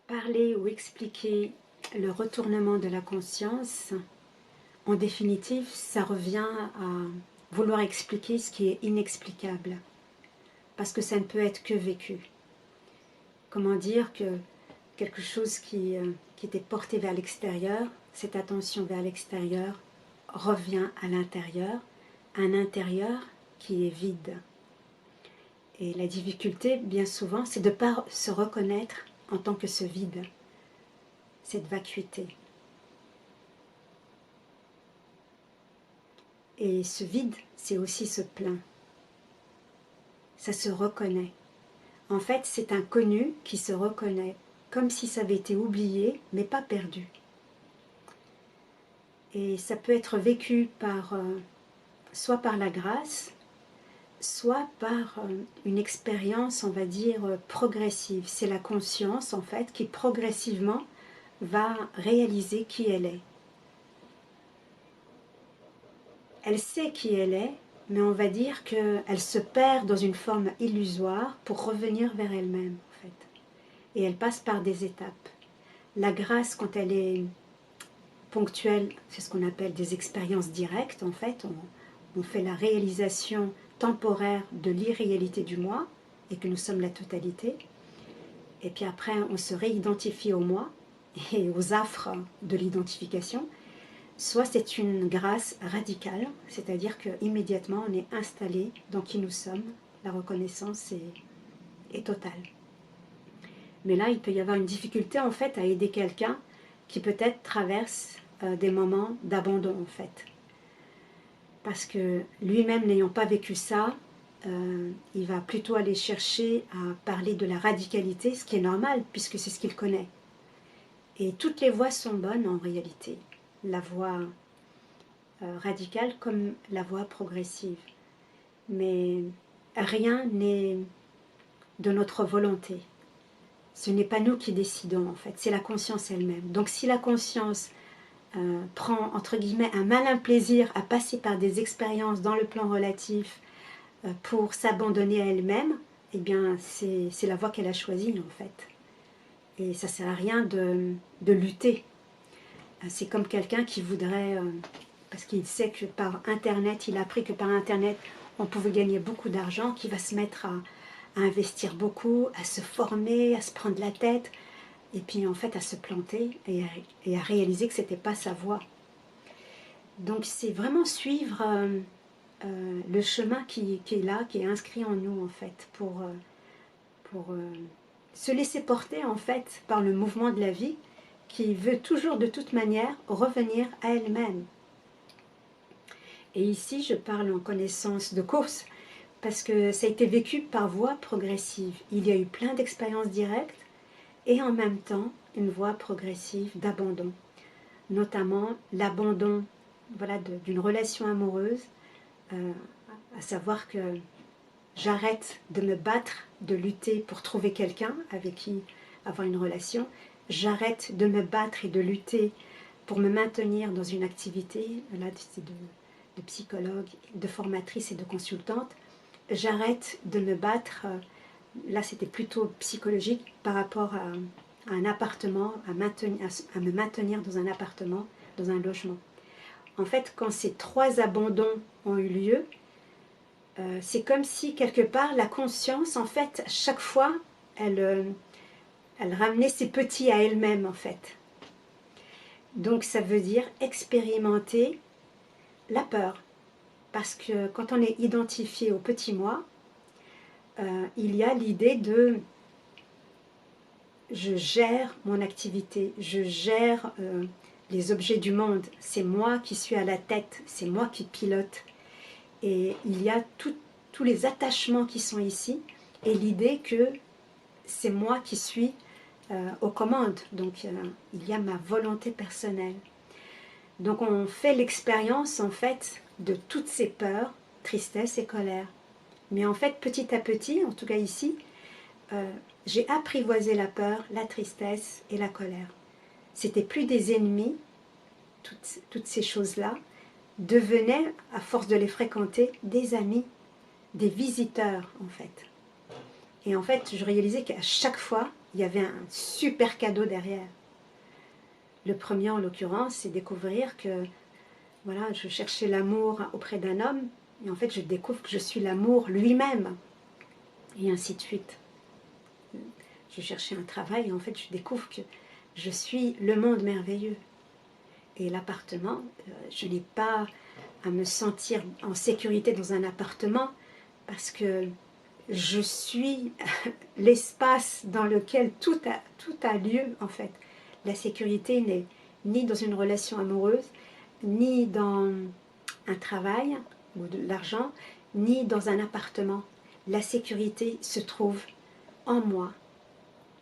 Parler ou expliquer le retournement de la conscience, en définitive, ça revient à vouloir expliquer ce qui est inexplicable, parce que ça ne peut être que vécu. Comment dire que quelque chose qui était porté vers l'extérieur, cette attention vers l'extérieur, revient à l'intérieur, un intérieur qui est vide. Et la difficulté, bien souvent, c'est de ne pas se reconnaître en tant que ce vide, cette vacuité. Et ce vide, c'est aussi ce plein. Ça se reconnaît. En fait, c'est un connu qui se reconnaît, comme si ça avait été oublié, mais pas perdu. Et ça peut être vécu par, soit par la grâce, soit par une expérience, on va dire, progressive. C'est la conscience, en fait, qui progressivement va réaliser qui elle est. Elle sait qui elle est, mais on va dire qu'elle se perd dans une forme illusoire pour revenir vers elle-même, en fait. Et elle passe par des étapes. La grâce, quand elle est ponctuelle, c'est ce qu'on appelle des expériences directes, en fait. On fait la réalisation temporaire de l'irréalité du moi, et que nous sommes la totalité. Et puis après, on se réidentifie au moi et aux affres de l'identification. Soit c'est une grâce radicale, c'est-à-dire qu'immédiatement on est installé dans qui nous sommes, la reconnaissance est totale. Mais là, il peut y avoir une difficulté en fait à aider quelqu'un qui peut-être traverse des moments d'abandon en fait. Parce que lui-même n'ayant pas vécu ça, il va plutôt aller chercher à parler de la radicalité, ce qui est normal puisque c'est ce qu'il connaît. Et toutes les voies sont bonnes en réalité. La voie radicale comme la voie progressive. Mais rien n'est de notre volonté. Ce n'est pas nous qui décidons en fait, c'est la conscience elle-même. Donc si la conscience prend entre guillemets un malin plaisir à passer par des expériences dans le plan relatif pour s'abandonner à elle-même, eh bien c'est la voie qu'elle a choisie en fait. Et ça ne sert à rien de lutter. C'est comme quelqu'un qui voudrait, parce qu'il sait que par Internet, il a appris que par Internet, on pouvait gagner beaucoup d'argent, qui va se mettre à investir beaucoup, à se former, à se prendre la tête, et puis en fait à se planter et à réaliser que ce n'était pas sa voie. Donc c'est vraiment suivre le chemin qui est là, qui est inscrit en nous en fait, pour se laisser porter en fait par le mouvement de la vie, qui veut toujours de toute manière revenir à elle-même. Et ici, je parle en connaissance de cause, parce que ça a été vécu par voie progressive. Il y a eu plein d'expériences directes, et en même temps, une voie progressive d'abandon. Notamment l'abandon voilà, d'une relation amoureuse, à savoir que j'arrête de me battre, de lutter pour trouver quelqu'un avec qui avoir une relation. J'arrête de me battre et de lutter pour me maintenir dans une activité, là, de psychologue, de formatrice et de consultante. J'arrête de me battre, là c'était plutôt psychologique, par rapport à un appartement, à me maintenir dans un appartement, dans un logement. En fait, quand ces trois abandons ont eu lieu, c'est comme si quelque part la conscience, en fait, à chaque fois, elle ramenait ses petits à elle-même, en fait. Donc ça veut dire expérimenter la peur. Parce que quand on est identifié au petit moi, il y a l'idée de je gère mon activité, je gère les objets du monde, c'est moi qui suis à la tête, c'est moi qui pilote. Et il y a tous les attachements qui sont ici, et l'idée que c'est moi qui suis aux commandes. Donc il y a ma volonté personnelle. Donc on fait l'expérience en fait de toutes ces peurs, tristesse et colère. Mais en fait petit à petit, en tout cas ici, j'ai apprivoisé la peur, la tristesse et la colère. C'était plus des ennemis, toutes ces choses-là devenaient, à force de les fréquenter, des amis, des visiteurs en fait. Et en fait, je réalisais qu'à chaque fois, il y avait un super cadeau derrière. Le premier, en l'occurrence, c'est découvrir que voilà, je cherchais l'amour auprès d'un homme, et en fait, je découvre que je suis l'amour lui-même, et ainsi de suite. Je cherchais un travail, et en fait, je découvre que je suis le monde merveilleux. Et l'appartement, je n'ai pas à me sentir en sécurité dans un appartement, parce que je suis l'espace dans lequel tout a lieu, en fait. La sécurité n'est ni dans une relation amoureuse, ni dans un travail ou de l'argent, ni dans un appartement. La sécurité se trouve en moi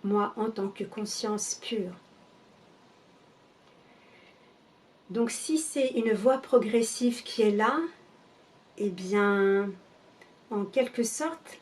en tant que conscience pure. Donc si c'est une voie progressive qui est là, eh bien, en quelque sorte,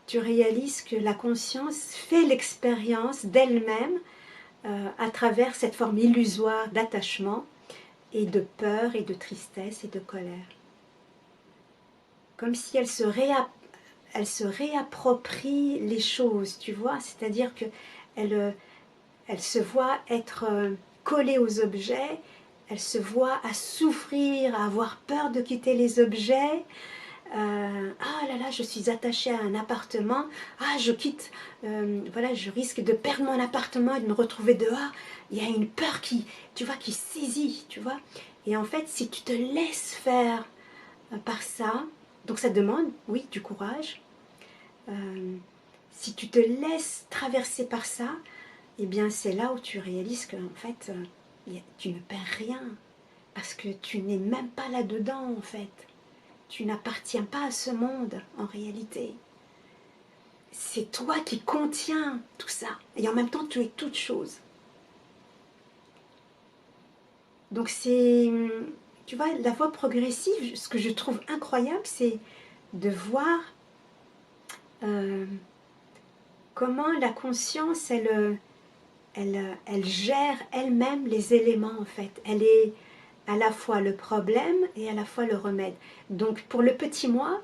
tu réalises que la conscience fait l'expérience d'elle-même à travers cette forme illusoire d'attachement et de peur et de tristesse et de colère. Comme si elle se réapproprie les choses, tu vois, c'est-à-dire qu'elle elle se voit être collée aux objets, elle se voit à souffrir, à avoir peur de quitter les objets. Ah là là, je suis attachée à un appartement, ah je quitte, voilà, je risque de perdre mon appartement et de me retrouver dehors. Il y a une peur qui, tu vois, qui saisit, tu vois. Et en fait, si tu te laisses faire par ça, donc ça demande, oui, du courage. Si tu te laisses traverser par ça, eh bien c'est là où tu réalises que en fait, tu ne perds rien, parce que tu n'es même pas là-dedans en fait. Tu n'appartiens pas à ce monde, en réalité. C'est toi qui contiens tout ça. Et en même temps, tu es toute chose. Donc c'est, tu vois, la voie progressive, ce que je trouve incroyable, c'est de voir comment la conscience, elle gère elle-même les éléments, en fait. Elle est à la fois le problème et à la fois le remède. Donc pour le petit moi,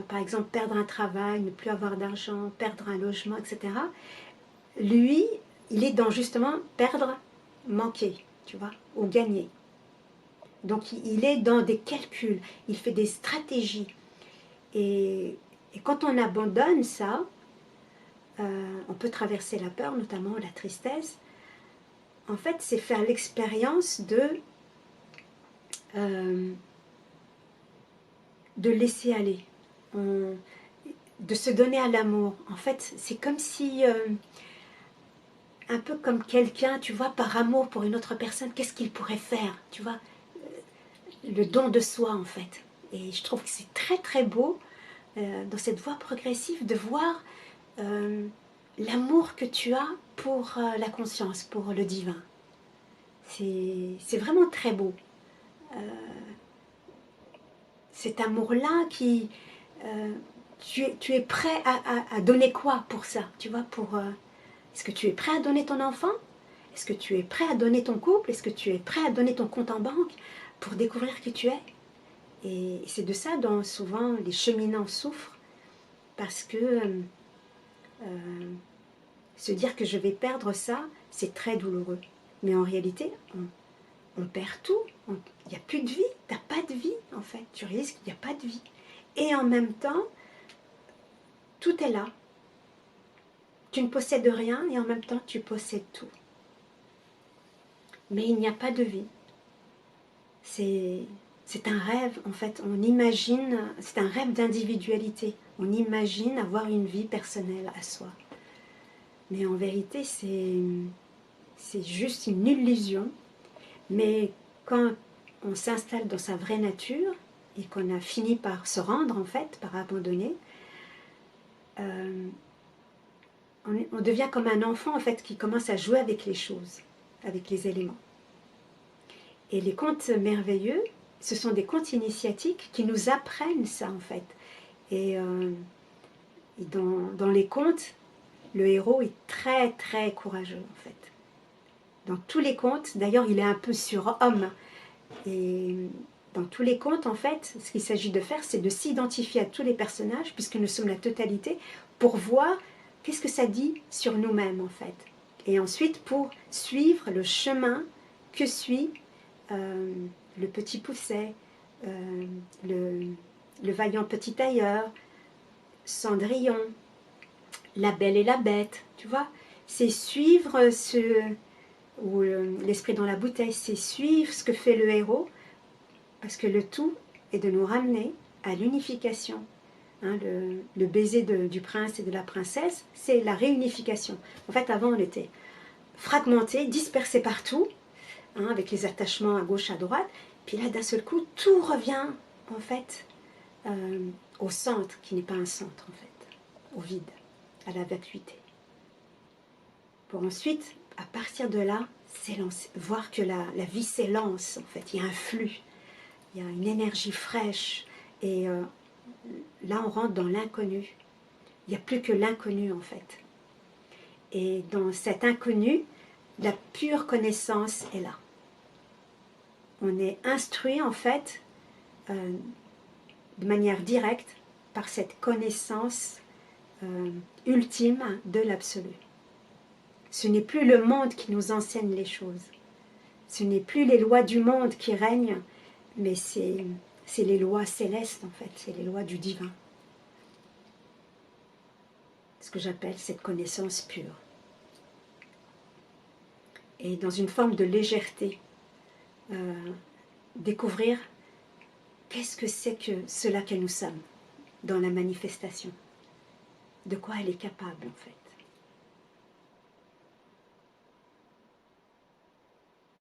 par exemple perdre un travail, ne plus avoir d'argent, perdre un logement, etc. Lui, il est dans justement perdre, manquer, tu vois, ou gagner. Donc il est dans des calculs, il fait des stratégies. Et quand on abandonne ça, on peut traverser la peur, notamment la tristesse. En fait, c'est faire l'expérience de laisser aller, de se donner à l'amour. En fait, c'est comme si, un peu comme quelqu'un, tu vois, par amour pour une autre personne, qu'est-ce qu'il pourrait faire, tu vois, le don de soi, en fait. Et je trouve que c'est très très beau, dans cette voie progressive, de voir l'amour que tu as pour la conscience, pour le divin. C'est vraiment très beau. Cet amour-là qui... tu es prêt à donner quoi pour ça, tu vois, pour... est-ce que tu es prêt à donner ton enfant? Est-ce que tu es prêt à donner ton couple? Est-ce que tu es prêt à donner ton compte en banque pour découvrir qui tu es? Et c'est de ça dont souvent les cheminants souffrent, parce que se dire que je vais perdre ça, c'est très douloureux. Mais en réalité, on perd tout. Il n'y a plus de vie. Tu n'as pas de vie, en fait. Tu réalises qu'il n'y a pas de vie. Et en même temps, tout est là. Tu ne possèdes rien et en même temps, tu possèdes tout. Mais il n'y a pas de vie. C'est un rêve, en fait. On imagine, c'est un rêve d'individualité. On imagine avoir une vie personnelle à soi. Mais en vérité, c'est juste une illusion. Mais quand on s'installe dans sa vraie nature et qu'on a fini par se rendre, en fait, par abandonner, on devient comme un enfant, en fait, qui commence à jouer avec les choses, avec les éléments. Et les contes merveilleux, ce sont des contes initiatiques qui nous apprennent ça, en fait. Et dans les contes, le héros est très, très courageux, en fait. Dans tous les contes, d'ailleurs, il est un peu surhomme. Et dans tous les contes, en fait, ce qu'il s'agit de faire, c'est de s'identifier à tous les personnages, puisque nous sommes la totalité, pour voir qu'est-ce que ça dit sur nous-mêmes en fait. Et ensuite pour suivre le chemin que suit le petit Pousset, le vaillant petit tailleur, Cendrillon, la Belle et la Bête, tu vois. C'est suivre ou l'esprit dans la bouteille, c'est suivre ce que fait le héros, parce que le tout est de nous ramener à l'unification. Hein, le baiser du prince et de la princesse, c'est la réunification. En fait, avant, on était fragmentés, dispersés partout, hein, avec les attachements à gauche, à droite. Puis là, d'un seul coup, tout revient, en fait, au centre, qui n'est pas un centre, en fait, au vide, à la vacuité. Pour ensuite, à partir de là, s'élancer, voir que la vie s'élance, en fait. Il y a un flux, il y a une énergie fraîche, et là, on rentre dans l'inconnu. Il n'y a plus que l'inconnu, en fait. Et dans cet inconnu, la pure connaissance est là. On est instruit, en fait, de manière directe, par cette connaissance ultime de l'absolu. Ce n'est plus le monde qui nous enseigne les choses. Ce n'est plus les lois du monde qui règnent, mais c'est les lois célestes, en fait, c'est les lois du divin. Ce que j'appelle cette connaissance pure. Et dans une forme de légèreté, découvrir qu'est-ce que c'est que cela que nous sommes dans la manifestation. De quoi elle est capable, en fait.